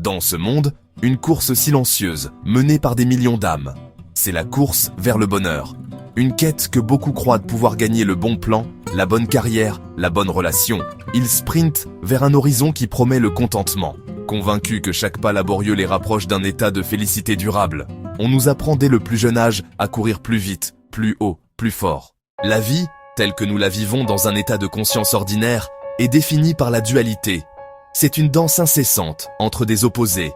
Dans ce monde, une course silencieuse, menée par des millions d'âmes. C'est la course vers le bonheur. Une quête que beaucoup croient de pouvoir gagner le bon plan, la bonne carrière, la bonne relation. Ils sprintent vers un horizon qui promet le contentement. Convaincus que chaque pas laborieux les rapproche d'un état de félicité durable. On nous apprend dès le plus jeune âge à courir plus vite, plus haut, plus fort. La vie, telle que nous la vivons dans un état de conscience ordinaire, est définie par la dualité. C'est une danse incessante entre des opposés.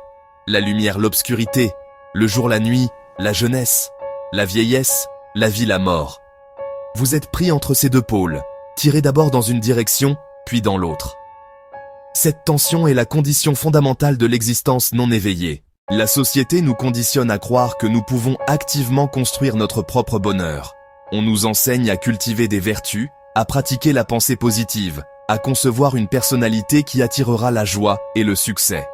La lumière, l'obscurité, le jour, la nuit, la jeunesse, la vieillesse, la vie, la mort. Vous êtes pris entre ces deux pôles, tirés d'abord dans une direction, puis dans l'autre. Cette tension est la condition fondamentale de l'existence non éveillée. La société nous conditionne à croire que nous pouvons activement construire notre propre bonheur. On nous enseigne à cultiver des vertus, à pratiquer la pensée positive, à concevoir une personnalité qui attirera la joie et le succès.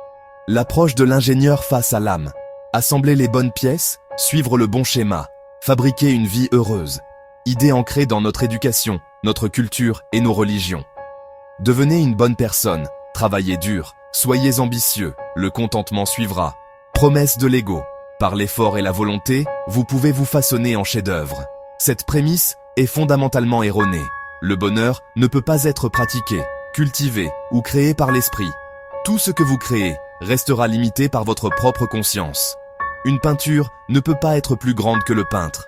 L'approche de l'ingénieur face à l'âme. Assembler les bonnes pièces, suivre le bon schéma, fabriquer une vie heureuse. Idée ancrée dans notre éducation, notre culture et nos religions. Devenez une bonne personne, travaillez dur, soyez ambitieux, le contentement suivra. Promesse de l'ego. Par l'effort et la volonté, vous pouvez vous façonner en chef-d'œuvre. Cette prémisse est fondamentalement erronée. Le bonheur ne peut pas être pratiqué, cultivé ou créé par l'esprit. Tout ce que vous créez restera limité par votre propre conscience. Une peinture ne peut pas être plus grande que le peintre.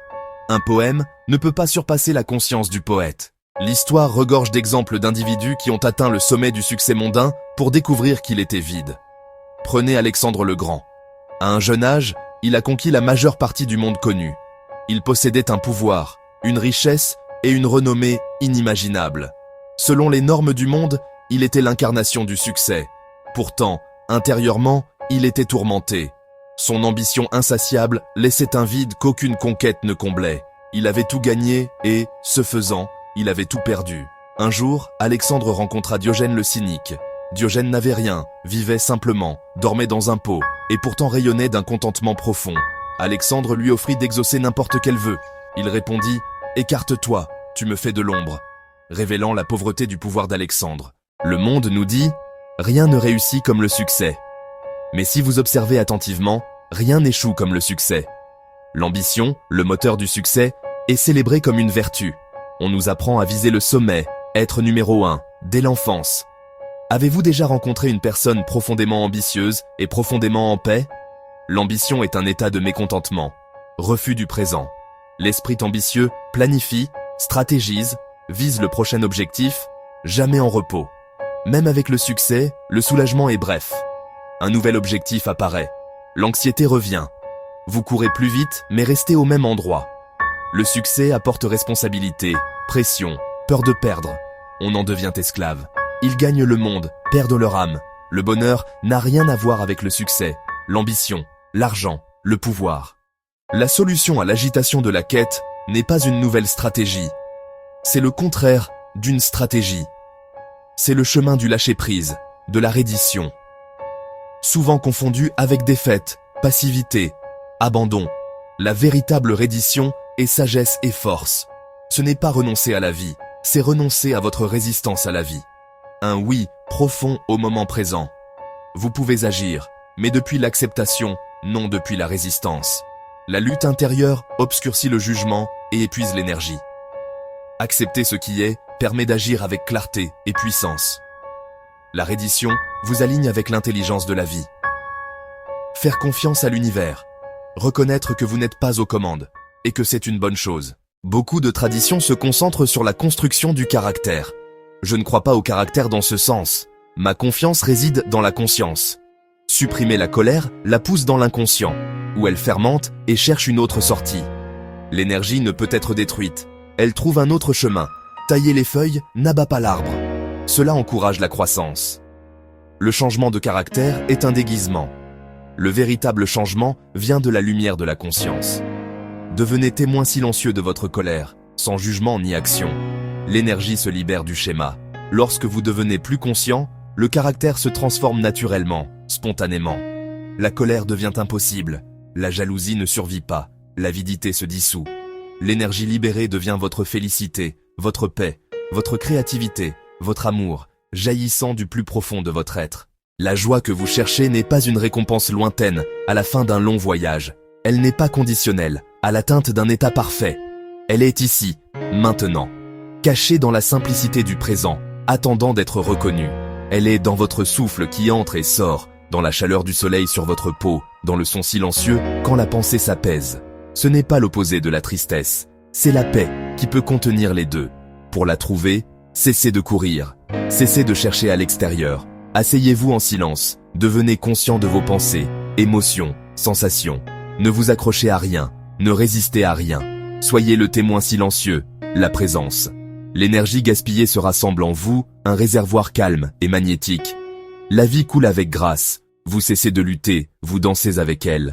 Un poème ne peut pas surpasser la conscience du poète. L'histoire regorge d'exemples d'individus qui ont atteint le sommet du succès mondain pour découvrir qu'il était vide. Prenez Alexandre le Grand. À un jeune âge, il a conquis la majeure partie du monde connu. Il possédait un pouvoir, une richesse et une renommée inimaginables. Selon les normes du monde, il était l'incarnation du succès. Pourtant, intérieurement, il était tourmenté. Son ambition insatiable laissait un vide qu'aucune conquête ne comblait. Il avait tout gagné et, ce faisant, il avait tout perdu. Un jour, Alexandre rencontra Diogène le cynique. Diogène n'avait rien, vivait simplement, dormait dans un pot, et pourtant rayonnait d'un contentement profond. Alexandre lui offrit d'exaucer n'importe quel vœu. Il répondit « Écarte-toi, tu me fais de l'ombre », révélant la pauvreté du pouvoir d'Alexandre. Le monde nous dit « Rien ne réussit comme le succès ». Mais si vous observez attentivement, rien n'échoue comme le succès. L'ambition, le moteur du succès, est célébrée comme une vertu. On nous apprend à viser le sommet, être numéro 1, dès l'enfance. Avez-vous déjà rencontré une personne profondément ambitieuse et profondément en paix? L'ambition est un état de mécontentement, refus du présent. L'esprit ambitieux planifie, stratégise, vise le prochain objectif, jamais en repos. Même avec le succès, le soulagement est bref. Un nouvel objectif apparaît. L'anxiété revient. Vous courez plus vite, mais restez au même endroit. Le succès apporte responsabilité, pression, peur de perdre. On en devient esclave. Ils gagnent le monde, perdent leur âme. Le bonheur n'a rien à voir avec le succès, l'ambition, l'argent, le pouvoir. La solution à l'agitation de la quête n'est pas une nouvelle stratégie. C'est le contraire d'une stratégie. C'est le chemin du lâcher-prise, de la reddition. Souvent confondu avec défaite, passivité, abandon. La véritable reddition est sagesse et force. Ce n'est pas renoncer à la vie, c'est renoncer à votre résistance à la vie. Un oui profond au moment présent. Vous pouvez agir, mais depuis l'acceptation, non depuis la résistance. La lutte intérieure obscurcit le jugement et épuise l'énergie. Accepter ce qui est permet d'agir avec clarté et puissance. La reddition vous aligne avec l'intelligence de la vie. Faire confiance à l'univers. Reconnaître que vous n'êtes pas aux commandes et que c'est une bonne chose. Beaucoup de traditions se concentrent sur la construction du caractère. Je ne crois pas au caractère dans ce sens. Ma confiance réside dans la conscience. Supprimer la colère la pousse dans l'inconscient, où elle fermente et cherche une autre sortie. L'énergie ne peut être détruite. Elle trouve un autre chemin. Tailler les feuilles n'abat pas l'arbre. Cela encourage la croissance. Le changement de caractère est un déguisement. Le véritable changement vient de la lumière de la conscience. Devenez témoin silencieux de votre colère, sans jugement ni action. L'énergie se libère du schéma. Lorsque vous devenez plus conscient, le caractère se transforme naturellement, spontanément. La colère devient impossible. La jalousie ne survit pas. L'avidité se dissout. L'énergie libérée devient votre félicité, votre paix, votre créativité, votre amour, jaillissant du plus profond de votre être. La joie que vous cherchez n'est pas une récompense lointaine à la fin d'un long voyage. Elle n'est pas conditionnelle à l'atteinte d'un état parfait. Elle est ici, maintenant, cachée dans la simplicité du présent, attendant d'être reconnue. Elle est dans votre souffle qui entre et sort, dans la chaleur du soleil sur votre peau, dans le son silencieux quand la pensée s'apaise. Ce n'est pas l'opposé de la tristesse, c'est la paix qui peut contenir les deux. Pour la trouver, cessez de courir, cessez de chercher à l'extérieur. Asseyez-vous en silence, devenez conscient de vos pensées, émotions, sensations. Ne vous accrochez à rien, ne résistez à rien. Soyez le témoin silencieux, la présence. L'énergie gaspillée se rassemble en vous, un réservoir calme et magnétique. La vie coule avec grâce. Vous cessez de lutter, vous dansez avec elle.